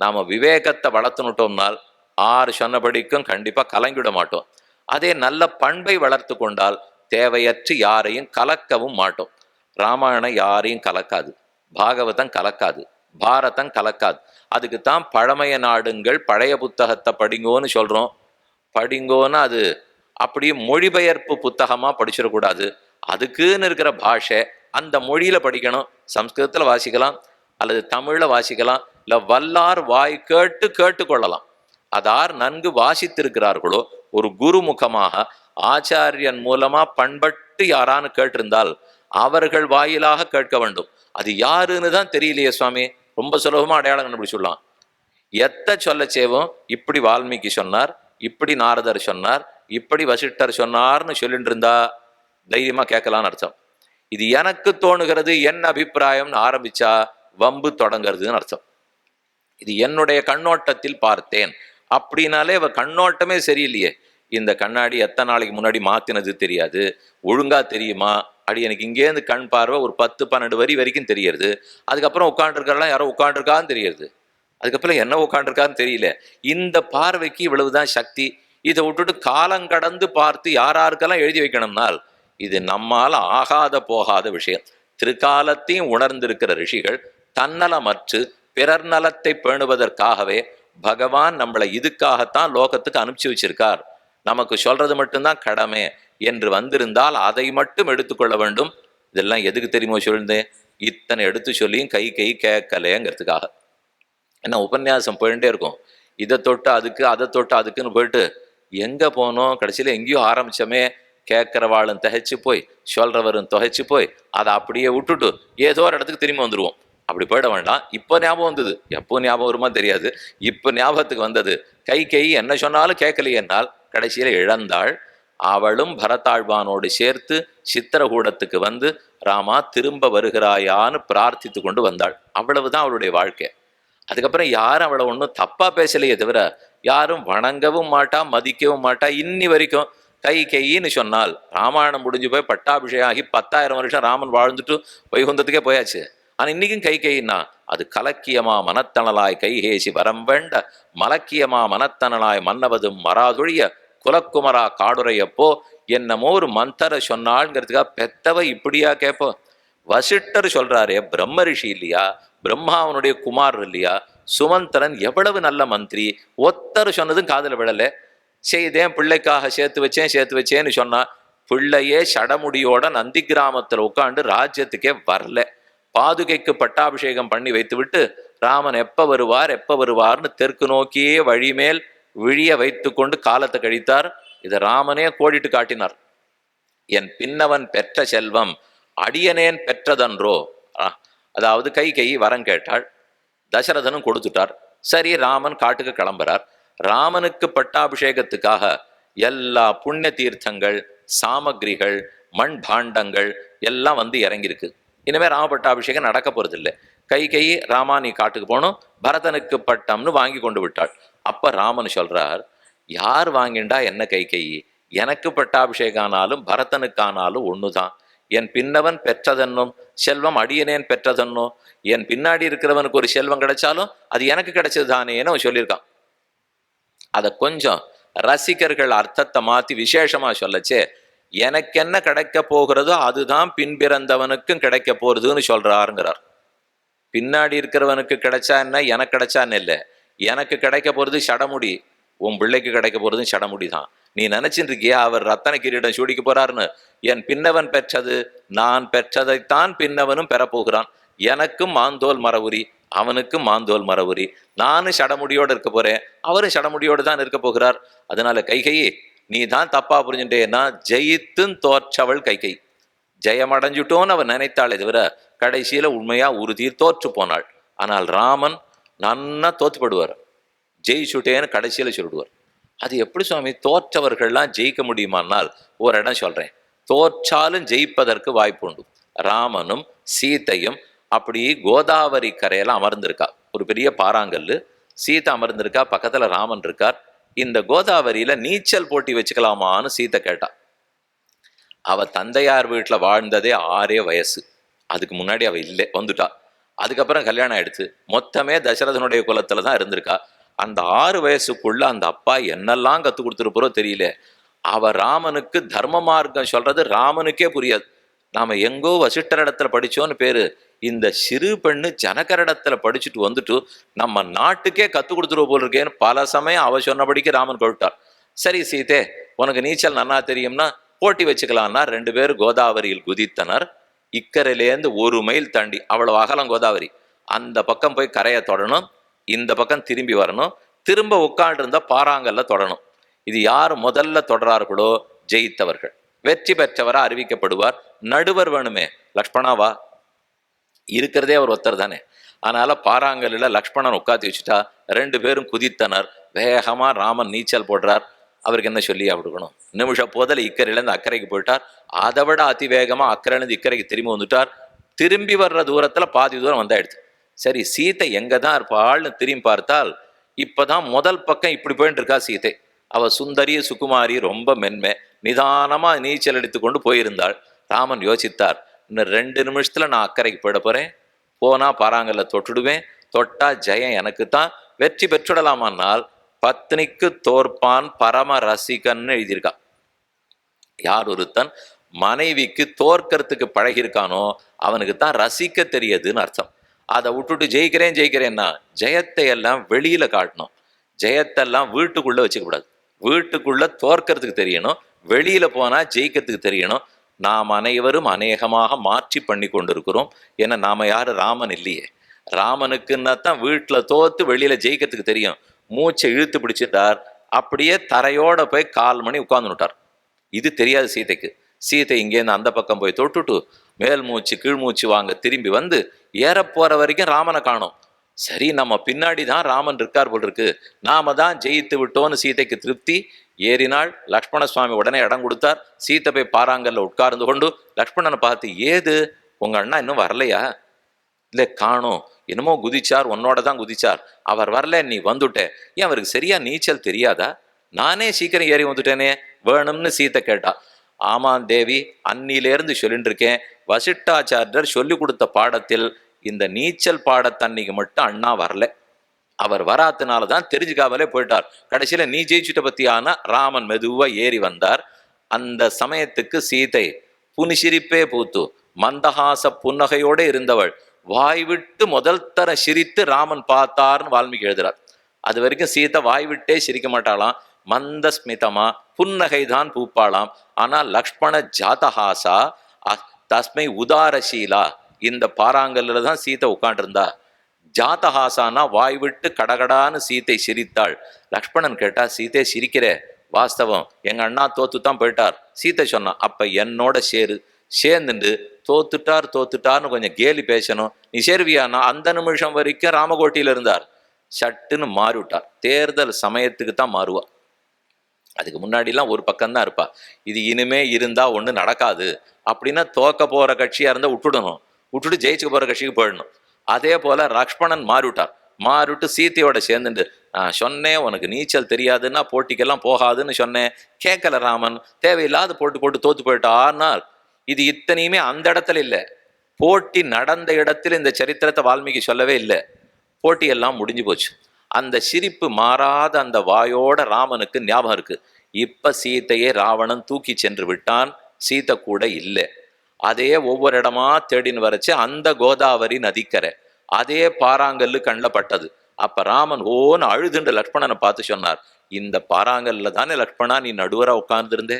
நாம விவேகத்தை வளர்த்துனுட்டோம்னால் 6 சொன்னபடிக்கும் கண்டிப்பா கலங்கிவிட மாட்டோம். அதே நல்ல பண்பை வளர்த்து கொண்டால் தேவையற்று யாரையும் கலக்கவும் மாட்டோம். ராமாயணம் யாரையும் கலக்காது, பாகவதம் கலக்காது, பாரதம் கலக்காது. அதுக்குத்தான் பழமைய நாடுங்கள் பழைய புத்தகத்தை படிங்கோன்னு சொல்றோம். படிங்கோன்னு அது அப்படியே மொழிபெயர்ப்பு புத்தகமா படிச்சிடக்கூடாது. அதுக்குன்னு இருக்கிற பாஷை அந்த மொழியில படிக்கணும். சம்ஸ்கிருதத்துல வாசிக்கலாம் அல்லது தமிழ்ல வாசிக்கலாம், இல்ல வல்லார் வாய் கேட்டு கேட்டுக்கொள்ளலாம். அதார் நன்கு வாசித்திருக்கிறார்களோ ஒரு குருமுகமாக ஆச்சாரியன் மூலமா பண்பட்டு யாரான்னு கேட்டிருந்தால் அவர்கள் வாயிலாக கேட்க வேண்டும். அது யாருன்னு தான் தெரியலையே சுவாமி, ரொம்ப சுலபமா அடையாளம் கண்டுபிடிச்சுடலாம். எத்த சொல்ல சேவும் இப்படி வால்மீகி சொன்னார், இப்படி நாரதர் சொன்னார், இப்படி வசிஷ்டர் சொன்னார்னு சொல்லிட்டு இருந்தா தைரியமா கேட்கலான்னு அர்த்தம். இது எனக்கு தோணுகிறது, என் அபிப்பிராயம்னு ஆரம்பிச்சா வம்பு தொடங்கிறதுன்னு அர்த்தம். இது என்னுடைய கண்ணோட்டத்தில் பார்த்தேன் அப்படின்னாலே அவ கண்ணோட்டமே சரியில்லையே. இந்த கண்ணாடி எத்தனை நாளைக்கு முன்னாடி மாத்தினது தெரியாது, ஒழுங்கா தெரியுமா? அப்படி எனக்கு இங்கேருந்து கண் பார்வை ஒரு 10-12 வரி வரைக்கும் தெரியறது. அதுக்கப்புறம் உட்காந்துருக்கலாம், யாரோ உட்காந்துருக்கான்னு தெரியுது, அதுக்கப்புறம் என்ன உட்காந்துருக்கான்னு தெரியல. இந்த பார்வைக்கு இவ்வளவுதான் சக்தி. இதை விட்டுட்டு காலங்கடந்து பார்த்து யாராருக்கெல்லாம் எழுதி வைக்கணும்னால் இது நம்மால் ஆகாத போகாத விஷயம். திருக்காலத்தையும் உணர்ந்திருக்கிற ரிஷிகள் தன்னலமற்று பிறர் நலத்தை பேணுவதற்காகவே பகவான் நம்மளை இதுக்காகத்தான் லோகத்துக்கு அனுப்பிச்சு வச்சிருக்கார். நமக்கு சொல்றது மட்டும்தான் கடமை என்று வந்திருந்தால் அதை மட்டும் எடுத்துக்கொள்ள வேண்டும். இதெல்லாம் எதுக்கு தெரியுமோ சொல்லியிருந்தேன், இத்தனை எடுத்து சொல்லியும் கை கேட்கலேங்கிறதுக்காக. என்ன உபன்யாசம் போயிட்டே இருக்கும், இதை தொட்டு அதுக்கு அதை தொட்டு அதுக்குன்னு போயிட்டு எங்க போனோம், கடைசியில எங்கேயோ ஆரம்பிச்சோமே. கேட்கிறவாளும் தகைச்சு போய் சொல்றவரும் தொகைச்சு போய் அதை அப்படியே விட்டுட்டு ஏதோ ஒரு இடத்துக்கு திரும்பி வந்துடுவோம். அப்படி போயிட வேண்டாம். இப்போ ஞாபகம் வந்தது, எப்போ ஞாபகம் வருமா தெரியாது, இப்போ ஞாபகத்துக்கு வந்தது. கை என்ன சொன்னாலும் கேட்கலையென்னால் கடைசியில இழந்தாள். அவளும் பரதாழ்வானோடு சேர்த்து சித்திரகூடத்துக்கு வந்து ராமா திரும்ப வருகிறாயான்னு பிரார்த்தித்து கொண்டு வந்தாள். அவ்வளவுதான் அவளுடைய வாழ்க்கை. அதுக்கப்புறம் யாரும் அவளை ஒன்றும் தப்பா பேசலையே தவிர யாரும் வணங்கவும் மாட்டா, மதிக்கவும் மாட்டா. இன்னி வரைக்கும் கைன்னு சொன்னால் ராமாயணம் முடிஞ்சு போய் பட்டாபிஷேகம் ஆகி 10,000 வருஷம் ராமன் வாழ்ந்துட்டு வைகுந்தத்துக்கே போயாச்சு. ஆனா இன்னைக்கும் கைன்னா அது கலக்கியமா மனத்தனலாய் கைஹேசி வரம் வேண்ட மலக்கியமா மனத்தனலாய் மன்னவதும் மராதொழிய குலக்குமரா காடுரையப்போ என்னமோ ஒரு மந்தர சொன்னாள்ங்கிறதுக்காக பெத்தவ இப்படியா கேட்போம். வசிஷ்டர் சொல்றாரே பிரம்ம ரிஷி இல்லையா, பிரம்மாவனுடைய குமார் இல்லையா, சுமந்திரன் எவ்வளவு நல்ல மந்திரி, ஒத்தர் சொன்னதும் காதல விடல. செய்தேன் பிள்ளைக்காக சேர்த்து வச்சேன்னு சொன்னா பிள்ளையே சடமுடியோட நந்தி கிராமத்துல உட்காந்து ராஜ்யத்துக்கே வரல. பாதுகைக்கு பட்டாபிஷேகம் பண்ணி வைத்து விட்டு ராமன் எப்ப வருவார்னு தெற்கு நோக்கியே வழிமேல் விழிய வைத்து கொண்டு காலத்தை கழித்தார். இதை ராமனே கோடிட்டு காட்டினார். என் பின்னவன் பெற்ற செல்வம் அடியனேன் பெற்றதன்றோ. அதாவது கை வரம் கேட்டாள், தசரதனும் கொடுத்துட்டார். சரி, ராமன் காட்டுக்கு கிளம்புறார். ராமனுக்கு பட்டாபிஷேகத்துக்காக எல்லா புண்ணிய தீர்த்தங்கள், சாமகிரிகள், மண் பாண்டங்கள் எல்லாம் வந்து இறங்கியிருக்கு. இனிமே ராம பட்டாபிஷேகம் நடக்க போறது இல்லை. கை ராமா நீ காட்டுக்கு போகணும், பரதனுக்கு பட்டம்னு வாங்கி கொண்டு விட்டாள். அப்ப ராமன் சொல்றார், யார் வாங்கிண்டா என்ன கை, எனக்கு பட்டாபிஷேகம் ஆனாலும் பரதனுக்கானாலும் ஒண்ணுதான். என் பின்னவன் பெற்றதன்னும் செல்வம் அடியனேன் பெற்றதன்னோ, என் பின்னாடி இருக்கிறவனுக்கு ஒரு செல்வம் கிடைச்சாலும் அது எனக்கு கிடைச்சது தானேன்னு அவன் சொல்லியிருக்கான். அதை கொஞ்சம் ரசிகர்கள் அர்த்தத்தை மாத்தி விசேஷமா சொல்லச்சே, எனக்கு என்ன கிடைக்க போகிறதோ அதுதான் பின்பிறந்தவனுக்கும் கிடைக்க போறதுன்னு சொல்றாருங்கிறார். பின்னாடி இருக்கிறவனுக்கு கிடைச்சா என்ன, எனக்கு கிடைச்சான்னு இல்லை. எனக்கு கிடைக்க போறது சடமுடி, உன் பிள்ளைக்கு கிடைக்க போறதும் சடமுடி தான். நீ நினைச்சிட்டு இருக்கியா அவர் ரத்தன கிரீடம் சூடிக்க போறாருன்னு? என் பின்னவன் பெற்றது, நான் பெற்றதைத்தான் பின்னவனும் பெறப்போகிறான். எனக்கும் மாந்தோல் மரவுரி, அவனுக்கும் மாந்தோல் மரவுரி. நானும் சடமுடியோடு இருக்க போறேன், அவரும் சடமுடியோடு தான் இருக்க போகிறார். அதனால கைகையே நீ தான் தப்பா புரிஞ்சுட்டேன்னா ஜெயித்தும் தோற்றவள் கைகை. ஜெயமடைஞ்சுட்டோன்னு அவன் நினைத்தாளே தவிர கடைசியில உண்மையா உறுதியில் தோற்று போனாள். ஆனால் ராமன் நன்னா தோத்துப்படுவார், ஜெயிச்சுட்டேன்னு கடைசியில சொல்லிடுவார். அது எப்படி சுவாமி தோற்றவர்கள்லாம் ஜெயிக்க முடியுமானால் ஒரு இடம் சொல்றேன். தோற்றாலும் ஜெயிப்பதற்கு வாய்ப்பு உண்டு. ராமனும் சீத்தையும் அப்படி கோதாவரி கரையில அமர்ந்திருக்கா, ஒரு பெரிய பாறாங்கல்லு. சீதை அமர்ந்திருக்கா, பக்கத்துல ராமன் இருக்கார். இந்த கோதாவரியில நீச்சல் போட்டி வச்சுக்கலாமான்னு சீத்தை கேட்டா. அவ தந்தையார் வீட்டுல வாழ்ந்ததே 6 வயசு, அதுக்கு முன்னாடி அவ இல்லை வந்துட்டா. அதுக்கப்புறம் கல்யாணம் ஆயிடுச்சு. மொத்தமே தசரதனுடைய குலத்துல தான் இருந்திருக்கா. அந்த 6 வயசுக்குள்ள அந்த அப்பா என்னெல்லாம் கத்து கொடுத்துருப்போ தெரியல. அவ ராமனுக்கு தர்ம மார்க்கம் சொல்றது ராமனுக்கே புரியாது. நாம எங்கோ வசிஷ்டர் இடத்துல படிச்சோன்னு பேரு. இந்த சிறு பெண்ணு ஜனகர் இடத்துல படிச்சுட்டு வந்துட்டு நம்ம நாட்டுக்கே கத்து கொடுத்துருவ போல் இருக்கேன்னு பல சமயம் அவ சொன்னபடிக்கு ராமன் கொள்ட்டார். சரி சீதே, உனக்கு நீச்சல் நன்னா தெரியும்னா போட்டி வச்சுக்கலாம்னா 2 பேரும் கோதாவரியில் குதித்தனர். இக்கரையிலேருந்து 1 மைல் தாண்டி, அவ்வளவு அகலம் கோதாவரி, அந்த பக்கம் போய் கரையை தொடணும், இந்த பக்கம் திரும்பி வரணும், திரும்ப உட்காண்டு இருந்தா பாறாங்கல்ல தொடணும். இது யார் முதல்ல தொடரார்களோ ஜெயித்தவர்கள், வெற்றி பெற்றவரா அறிவிக்கப்படுவார். நடுவர் வேணுமே, லக்ஷ்மணாவா, இருக்கிறதே அவர் ஒருத்தர் தானே. அதனால பாறாங்கல்ல லக்ஷ்மணன் உட்காந்து வச்சுட்டா 2 பேரும் குதித்தனர். வேகமா ராமன் நீச்சல் போடுறார். அவருக்கு என்ன சொல்லி கொடுக்கணும்? நிமிஷ போதில் இக்கரையிலேருந்து அக்கறைக்கு போயிட்டார். அதை விட அதிவேகமா அக்கறையிலேருந்து இக்கரைக்கு திரும்பி வந்துட்டார். திரும்பி வர்ற தூரத்துல பாதி தூரம் வந்தாயிடுச்சு. சரி, சீதை எங்க தான் இருப்பாள்னு திரும்பி பார்த்தால் இப்பதான் முதல் பக்கம் இப்படி போயிட்டு இருக்கா சீதை. அவ சுந்தரி சுகுமாரி, ரொம்ப மென்மை, நிதானமா நீச்சல் எடுத்துக்கொண்டு போயிருந்தாள். ராமன் யோசித்தார், இன்னும் 2 நிமிஷத்துல நான் அக்கறைக்கு போயிட போறேன். போனா பாறாங்கல்ல தொட்டுடுவேன், தொட்டா ஜெயம் எனக்கு தான், வெற்றி பெற்றுடலாமான்னால் பத்னிக்கு தோற்பான் பரம ரசிகன்னு எழுதியிருக்கா. யார் ஒருத்தன் மனைவிக்கு தோற்கறதுக்கு பழகிருக்கானோ அவனுக்கு தான் ரசிக்க தெரியுதுன்னு அர்த்தம். அதை விட்டுட்டு ஜெயிக்கிறேன்னா ஜெயத்தை எல்லாம் வெளியில காட்டணும். ஜெயத்தெல்லாம் வீட்டுக்குள்ள வச்சுக்க கூடாது. வீட்டுக்குள்ள தோற்கறதுக்கு தெரியணும், வெளியில போனா ஜெயிக்கிறதுக்கு தெரியணும். நாம் அனைவரும் அநேகமாக மாற்றி பண்ணி கொண்டிருக்கிறோம். ஏன்னா நாம யாரு ராமன் இல்லையே. ராமனுக்குன்னா தான் வீட்டுல தோத்து வெளியில ஜெயிக்கிறதுக்கு தெரியும். மூச்சை இழுத்து பிடிச்சிட்டார், அப்படியே தரையோட போய் 1/4 மணி உட்கார்ந்துட்டார். இது தெரியாது சீதைக்கு. சீதை இங்கேருந்து அந்த பக்கம் போய் தொட்டுட்டு மேல் மூச்சு கீழ் மூச்சு வாங்க திரும்பி வந்து ஏறப்போற வரைக்கும் ராமனை காணோம். சரி, நம்ம பின்னாடி தான் ராமன் இருக்கார் போல் இருக்கு, நாம தான் ஜெயித்து விட்டோன்னு சீதைக்கு திருப்தி. ஏறினாள். லக்ஷ்மண சுவாமி உடனே இடம் கொடுத்தார். சீத்தை போய் பாறாங்கல்ல உட்கார்ந்து கொண்டு லக்ஷ்மணனை பார்த்து, ஏது உங்க அண்ணா இன்னும் வரலையா? இல்லை, காணோம், என்னமோ குதிச்சார், உன்னோட தான் குதிச்சார், அவர் வரல, நீ வந்துட்ட. ஏன் அவருக்கு சரியா நீச்சல் தெரியாதா? நானே சீக்கிரம் ஏறி வந்துட்டேனே வேணும்னு சீத்தை கேட்டா. ஆமாம் தேவி, அன்னிலேருந்து சொல்லிட்டு இருக்கேன். வசிஷ்டாச்சாரியர் சொல்லி கொடுத்த பாடத்தில் இந்த நீச்சல் பாடத்தன்னைக்கு மட்டும் அண்ணா வரல. அவர் வராத்தினால தான் தெரிஞ்சுக்காமலே போயிட்டார். கடைசியில நீ ஜெயிச்சுட்ட பத்தியான ராமன் மெதுவா ஏறி வந்தார். அந்த சமயத்துக்கு சீதை புனிசிரிப்பே பூத்து மந்தஹாச புன்னகையோட இருந்தவள். வாய் விட்டு முதல் தர சிரித்து ராமன் பார்த்தார்னு வால்மீகி எழுதுறார். அது வரைக்கும் சீதை வாய் விட்டே சிரிக்க மாட்டாளாம், மந்த ஸ்மிதமா புன்னகை தான் பூப்பாளாம். ஆனால் லக்ஷ்மண ஜாதஹாசா தஸ்மை உதாரசீலா, இந்த பாறாங்கல்ல தான் சீதை உட்காண்டிருந்தா. ஜாதஹாசானா வாய் விட்டு கடகடான்னு சீதை சிரித்தாள். லக்ஷ்மணன் கேட்டா, சீதை சிரிக்கிறே, வாஸ்தவம் எங்க அண்ணா தோத்து தான் போயிட்டார். சீதை சொன்னா, அப்ப என்னோட சேரு, சேர்ந்துண்டு தோத்துட்டார்னு கொஞ்சம் கேலி பேசணும், நீ சேருவியானா? அந்த நிமிஷம் வரைக்கும் ராமகோட்டியில இருந்தார். சட்டுன்னு மாறிவிட்டார். தேர்தல் சமயத்துக்கு தான் மாறுவா. அதுக்கு முன்னாடிலாம் ஒரு பக்கம்தான் இருப்பா. இது இனிமே இருந்தா ஒண்ணு நடக்காது அப்படின்னா தோக்க போற கட்சியா இருந்தா விட்டுடணும், விட்டுட்டு ஜெயிச்சுக்க போற கட்சிக்கு போயிடணும். அதே போல லக்ஷ்மணன் மாறிவிட்டார். மாறிவிட்டு சீத்தையோட சேர்ந்துட்டு, நான் சொன்னேன் உனக்கு நீச்சல் தெரியாதுன்னா போட்டிக்கெல்லாம் போகாதுன்னு சொன்னேன், கேட்கல ராமன், தேவையில்லாத போட்டு தோத்து போயிட்டார்னால். இது இத்தனையுமே அந்த இடத்துல இல்லை, போட்டி நடந்த இடத்துல இந்த சரித்திரத்தை வால்மீகி சொல்லவே இல்லை. போட்டியெல்லாம் முடிஞ்சு போச்சு. அந்த சிரிப்பு மாறாத அந்த வாயோட ராமனுக்கு ஞாபகம் இருக்கு. இப்ப சீத்தையே ராவணன் தூக்கி சென்று விட்டான், சீத்தை கூட இல்லை. அதே ஒவ்வொரு இடமா தேடின்னு வரைச்சு அந்த கோதாவரி நதிக்கரை, அதே பாறாங்கல்லு கண்ணில் பட்டது. அப்ப ராமன் ஓன்னு அழுதுண்டு லக்ஷ்மணனை பார்த்து சொன்னார், இந்த பாறாங்கல்ல தானே லக்ஷ்மணா நீ நடுவரா உட்கார்ந்துருந்தே,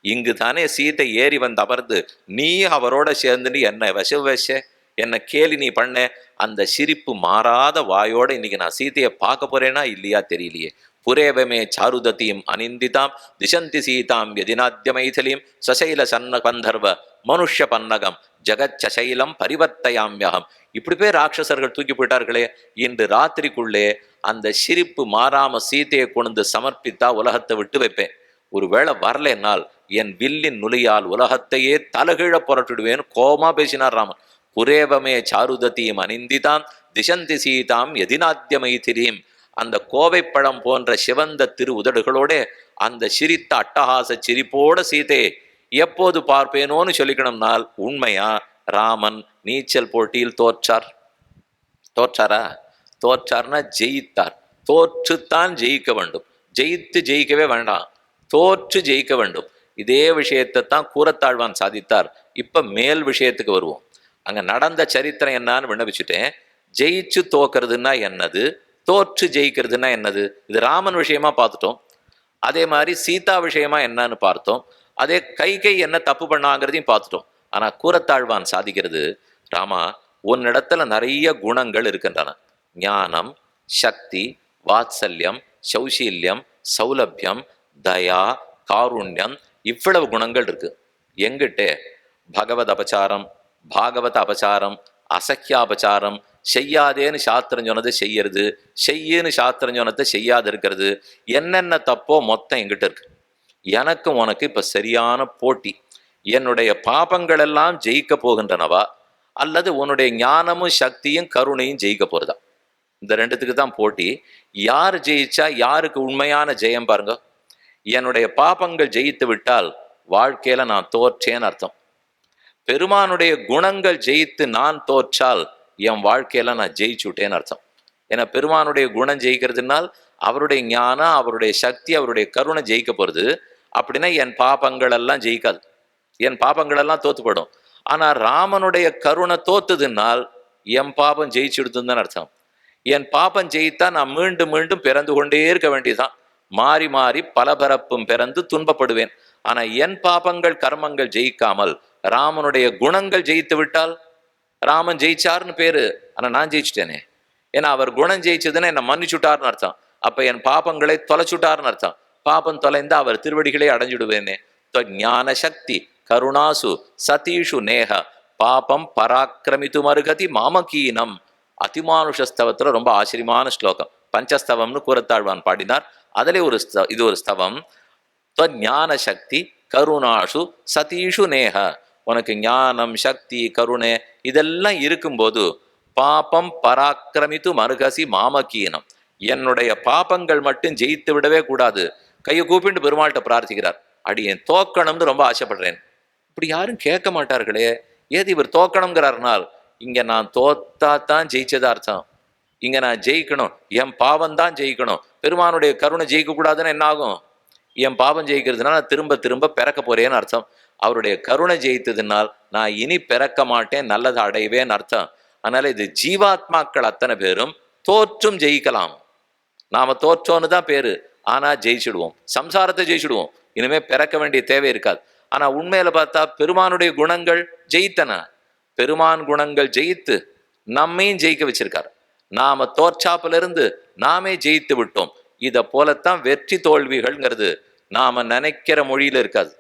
இங்கு தானே சீத்தை ஏறி வந்து அமர்ந்து நீ அவரோட சேர்ந்துட்டு என்ன வச என்ன கேலி நீ பண்ண. அந்த சிரிப்பு மாறாத வாயோட இன்னைக்கு நான் சீதையை பார்க்க போறேனா இல்லையா தெரியலையே. புரேவமே சாருதத்தீம் அனிந்திதாம் திசந்தி சீதாம் யதினாத்ய மைதிலீம் சசைல சன்ன கந்தர்வ மனுஷ்ய பன்னகம் ஜெகச்சசைலம் பரிவர்த்தயாம்யகம். இப்படி பேர் ராட்சசர்கள் தூக்கி போயிட்டார்களே. இன்று ராத்திரிக்குள்ளே அந்த சிரிப்பு மாறாம சீதையை கொண்டு சமர்ப்பித்தா உலகத்தை விட்டு வைப்பேன். ஒருவேளை வரலென்னால் என் வில்லின் நுலியால் உலகத்தையே தலகீழ புரட்டிடுவேன் கோமா பேசினார் ராமன். புரேவமே சாருதத்தீம் அனிந்திதாம் திசந்தி சீதாம் யதினாத்ய மைதிலீம். அந்த கோவைப்பழம் போன்ற சிவந்த திரு உதடுகளோட அந்த சிரித்த அட்டகாச சிரிப்போட சீதையை எப்போது பார்ப்பேனோன்னு சொல்லிக்கணும்னால் உண்மையா ராமன் நீச்சல் போட்டியில் தோற்றார். தோற்றாரா? தோற்றார்னா ஜெயித்தார். தோற்றுத்தான் ஜெயிக்க வேண்டும், ஜெயித்து ஜெயிக்கவே வேண்டாம், தோற்று ஜெயிக்க வேண்டும். இதே விஷயத்தை தான் கூரத்தாழ்வான் சாதித்தார். இப்ப மேல் விஷயத்துக்கு வருவோம். அங்க நடந்த சரித்திரம் என்னன்னு விண்ணப்பிச்சுட்டேன். ஜெயிச்சு தோக்கிறதுனா என்னது, தோற்று ஜெயிக்கிறதுனா என்னது, இது ராமன் விஷயமா பார்த்துட்டோம். அதே மாதிரி சீதா விஷயமா என்னன்னு பார்த்தோம். அதே கைகை என்ன தப்பு பண்ணாங்கிறதையும் பார்த்துட்டோம். ஆனா கூரத்தாழ்வான் சாதிக்கிறது, ராமா உன்னிடத்துல நிறைய குணங்கள் இருக்கின்றன. ஞானம், சக்தி, வாத்சல்யம், சௌசீல்யம், சௌலபியம், தயா, காருண்யம், இவ்வளவு குணங்கள் இருக்கு. எங்கிட்டே பகவத் அபச்சாரம், பாகவத அபச்சாரம், அசக்கியாபச்சாரம், செய்யாதேன்னு சாஸ்திரம் சொன்னதை செய்யறது, செய்யுன்னு சாஸ்திரம் சொன்னதை செய்யாது இருக்கிறது, என்னென்ன தப்போ மொத்தம் எங்கிட்ட இருக்கு. எனக்கும் உனக்கு இப்ப சரியான போட்டி. என்னுடைய பாபங்கள் எல்லாம் ஜெயிக்க போகின்றனவா, அல்லது உன்னுடைய ஞானமும் சக்தியும் கருணையும் ஜெயிக்க போறதா? இந்த ரெண்டுத்துக்கு தான் போட்டி. யார் ஜெயிச்சா யாருக்கு உண்மையான ஜெயம் பாருங்க. என்னுடைய பாபங்கள் ஜெயித்து விட்டால் வாழ்க்கையில நான் தோற்றேன்னு அர்த்தம். பெருமானுடைய குணங்கள் ஜெயித்து நான் தோற்றால் என் வாழ்க்கையில நான் ஜெயிச்சுட்டேன்னு அர்த்தம். ஏன்னா பெருமானுடைய குணம் ஜெயிக்கிறதுனால் அவருடைய ஞானம், அவருடைய சக்தி, அவருடைய கருணை ஜெயிக்க போறது. அப்படின்னா என் பாபங்கள் எல்லாம் ஜெயிக்காது, என் பாபங்கள் எல்லாம் தோத்துப்படும். ஆனா ராமனுடைய கருணை தோத்துதுனால் என் பாபம் ஜெயிச்சுடுதுன்னு தான் அர்த்தம். என் பாபம் ஜெயித்தா நான் மீண்டும் மீண்டும் பிறந்து கொண்டே இருக்க வேண்டியதுதான். மாறி மாறி பலபரப்பும் பிறந்து துன்பப்படுவேன். ஆனா என் பாபங்கள் கர்மங்கள் ஜெயிக்காமல் ராமனுடைய குணங்கள் ஜெயித்து விட்டால், ராமன் ஜெயிச்சார்னு பேரு, ஆனா நான் ஜெயிச்சுட்டேனே. ஏன்னா அவர் குணம் ஜெயிச்சதுன்னா என்ன மன்னிச்சுட்டார்னு அர்த்தம். அப்ப என் பாபங்களை தொலைச்சுட்டார்னு அர்த்தம். பாபம் தொலைந்து அவர் திருவடிகளை அடைஞ்சுடுவேனே. ஞான சக்தி கருணாசு சதீஷு நேக பாபம் பராக்கிரமித்து மருகதி மாமகீனம். அதிமானுஷஸ்தவத்துல ரொம்ப ஆச்சரியமான ஸ்லோகம். பஞ்சஸ்தவம்னு கூரத்தாழ்வான் பாடினார். அதிலே இது ஒரு ஸ்தவம். ஞான சக்தி கருணாசு சதீஷு நேக. உனக்கு ஞானம், சக்தி, கருணை இதெல்லாம் இருக்கும்போது பாபம் பராக்கிரமித்து மருகசி மாமகீனம். என்னுடைய பாபங்கள் மட்டும் ஜெயித்து விடவே கூடாது. கையை கூப்பிட்டு பெருமாள்கிட்ட பிரார்த்திக்கிறார். அடி என் தோக்கணும்னு ரொம்ப ஆசைப்படுறேன். இப்படி யாரும் கேட்க மாட்டார்களே, ஏது இவர் தோக்கணுங்கிறார்னால், இங்க நான் தோத்தா தான் ஜெயிச்சதா அர்த்தம். இங்க நான் ஜெயிக்கணும், என் பாவம் தான் ஜெயிக்கணும். பெருமானுடைய கருணை ஜெயிக்க கூடாதுன்னு என்ன ஆகும்? என் பாவம் ஜெயிக்கிறதுனால திரும்ப திரும்ப பிறக்க போறேன்னு அர்த்தம். அவருடைய கருணை ஜெயித்ததுனால் நான் இனி பிறக்க மாட்டேன், நல்லதை அடைவேன்னு அர்த்தம். அதனால இது ஜீவாத்மாக்கள் அத்தனை பேரும் தோற்றும் ஜெயிக்கலாம். நாம தோற்றோன்னு தான் பேரு, ஆனா ஜெயிச்சுடுவோம், சம்சாரத்தை ஜெயிச்சுடுவோம். இனிமே பிறக்க வேண்டிய தேவை இருக்காது. ஆனா உண்மையில பார்த்தா பெருமானுடைய குணங்கள் ஜெயித்தன. பெருமான் குணங்கள் ஜெயித்து நம்மையும் ஜெயிக்க வச்சிருக்காரு. நாம தோற்றாப்புல இருந்து நாமே ஜெயித்து விட்டோம். இத போலத்தான் வெற்றி தோல்விகள்ங்கிறது நாம நினைக்கிற மொழியில இருக்காது,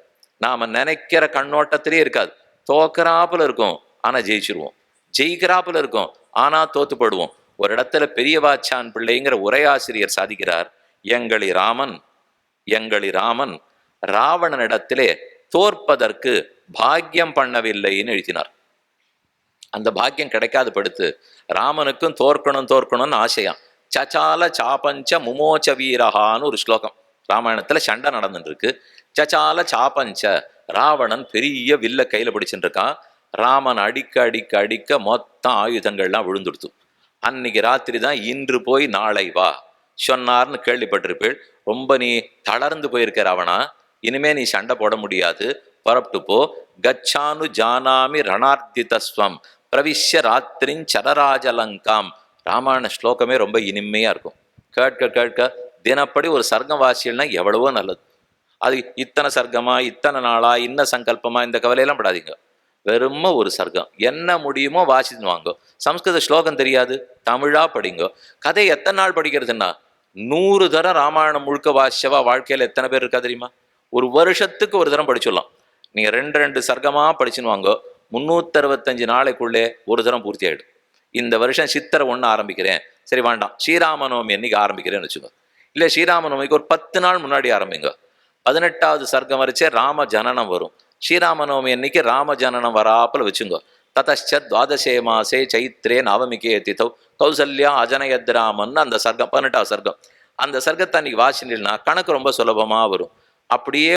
நாம நினைக்கிற கண்ணோட்டத்திலே இருக்காது. தோக்கறாப்புல இருக்கும் ஆனா ஜெயிச்சிருவோம், ஜெயிக்கிறாப்புல இருக்கும் ஆனா தோத்துப்படுவோம். ஒரு இடத்துல பெரியவாச்சான் பிள்ளைங்கிற உரையாசிரியர் சாதிக்கிறார், எங்களி ராமன் ராவணனிடத்திலே தோற்பதற்கு பாக்கியம் பண்ணவில்லைன்னு எழுதினார். அந்த பாக்கியம் கிடைக்காது படுத்து ராமனுக்கும் தோற்கணும்னு ஆசையாம். சச்சால சாபஞ்ச முமோச்ச வீரஹான்னு ஒரு ஸ்லோகம் ராமாயணத்துல சண்டை நடந்துட்டு இருக்கு. சச்சால சாபஞ்ச, ராவணன் பெரிய வில்ல கையில பிடிச்சுட்டு இருக்கான். ராமன் அடிக்க அடிக்க அடிக்க மொத்தம் ஆயுதங்கள்லாம் விழுந்துடுத்து. அன்னைக்கு ராத்திரி தான் இன்று போய் நாளை வா சொன்னார்னு கேள்விப்பட்டிருப்பேள். ரொம்ப நீ தளர்ந்து போயிருக்க ராவணா, இனிமே நீ சண்டை போட முடியாது, புறப்பட்டு போ. கச்சானு ஜானாமி ரணார்த்திதஸ்வம் பிரவிஷ்ய ராத்திரின் சரராஜலங்காம். ராமாயண ஸ்லோகமே ரொம்ப இனிமையா இருக்கும். கேட்க கேட்க தினப்படி ஒரு சர்க்கம் வாசியல்னா எவ்வளவோ நல்லது. அது இத்தனை சர்க்கமா, இத்தனை நாளா, இன்ன சங்கல்பமா, இந்த கவலையெல்லாம் படாதீங்க. வெறும் ஒரு சர்க்கம் என்ன முடியுமோ வாசித்து வாங்க. சம்ஸ்கிருத ஸ்லோகம் தெரியாது, தமிழா படிங்க. கதை எத்தனை நாள் படிக்கிறதுன்னா 100 தரம் ராமாயணம் முழுக்க வாசிச்சவா வாழ்க்கையில எத்தனை பேர் இருக்கா தெரியுமா? ஒரு வருஷத்துக்கு ஒரு தரம் படிச்சிடலாம். நீங்க 2 சர்க்கமா படிச்சுன்னு வாங்க, 365 நாளைக்குள்ளே ஒரு தரம் பூர்த்தி ஆயிடும். இந்த வருஷம் சித்திரை 1 ஆரம்பிக்கிறேன், சரி வேண்டாம் ஸ்ரீராமநவமி என்னைக்கு ஆரம்பிக்கிறேன்னு வச்சுக்கோ. இல்லை ஸ்ரீராமநவமிக்கு ஒரு 10 நாள் முன்னாடி ஆரம்பிங்க. 18வது சர்க்கம் வரைச்சே ராம ஜனனம் வரும். ஸ்ரீராமநவமி அன்னைக்கு ராம ஜனனம் வராப்புல வச்சுங்க. ததச்ச துவாதசே மாசே சைத்ரே நவமிகே திதௌ கௌசல்யா அஜனயத்ராமன் அந்த சர்க்கம் 18வது சர்க்கம். அந்த சர்க்கத்தை அன்னைக்கு வாசினா கணக்கு ரொம்ப சுலபமா வரும். அப்படியே